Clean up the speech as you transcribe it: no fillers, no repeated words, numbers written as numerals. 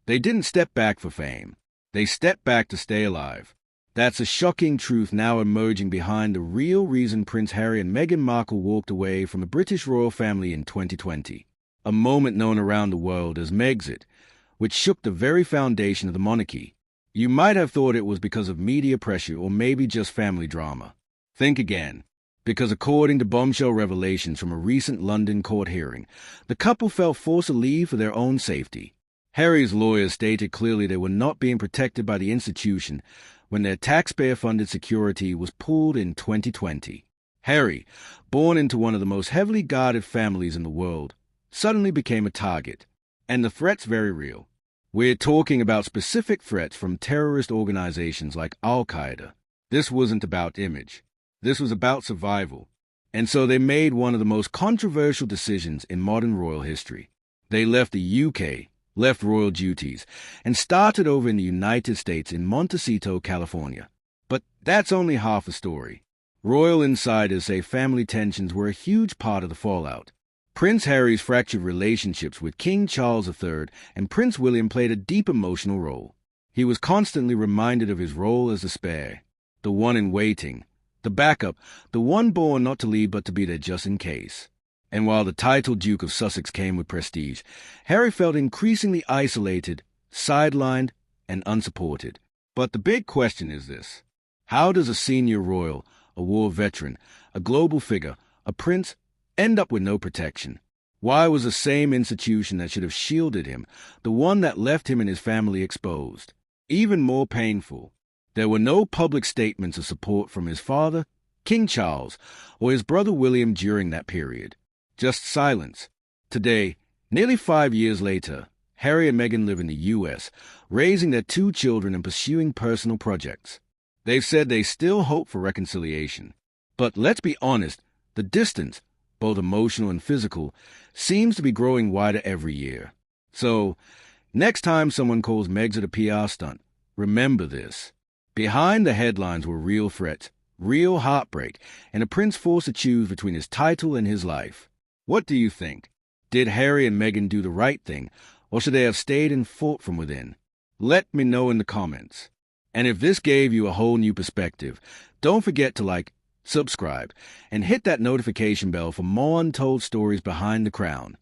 They didn't step back for fame. They stepped back to stay alive. That's a shocking truth now emerging behind the real reason Prince Harry and Meghan Markle walked away from the British royal family in 2020. A moment known around the world as Megxit, which shook the very foundation of the monarchy. You might have thought it was because of media pressure or maybe just family drama. Think again. Because according to bombshell revelations from a recent London court hearing, the couple felt forced to leave for their own safety. Harry's lawyers stated clearly they were not being protected by the institution when their taxpayer-funded security was pulled in 2020. Harry, born into one of the most heavily guarded families in the world, suddenly became a target. And the threat's very real. We're talking about specific threats from terrorist organizations like Al-Qaeda. This wasn't about image. This was about survival. And so they made one of the most controversial decisions in modern royal history. They left the UK, left royal duties, and started over in the United States in Montecito, California. But that's only half the story. Royal insiders say family tensions were a huge part of the fallout. Prince Harry's fractured relationships with King Charles III and Prince William played a deep emotional role. He was constantly reminded of his role as the spare, the one in waiting, the backup, the one born not to lead but to be there just in case. And while the title Duke of Sussex came with prestige, Harry felt increasingly isolated, sidelined, and unsupported. But the big question is this. How does a senior royal, a war veteran, a global figure, a prince, end up with no protection? Why was the same institution that should have shielded him the one that left him and his family exposed? Even more painful, there were no public statements of support from his father, King Charles, or his brother William during that period. Just silence. Today, nearly 5 years later, Harry and Meghan live in the U.S., raising their 2 children and pursuing personal projects. They've said they still hope for reconciliation. But let's be honest, the distance, both emotional and physical, seems to be growing wider every year. So, next time someone calls Megxit a PR stunt, remember this. Behind the headlines were real threats, real heartbreak, and a prince forced to choose between his title and his life. What do you think? Did Harry and Meghan do the right thing, or should they have stayed and fought from within? Let me know in the comments. And if this gave you a whole new perspective, don't forget to like, subscribe, and hit that notification bell for more untold stories behind the crown.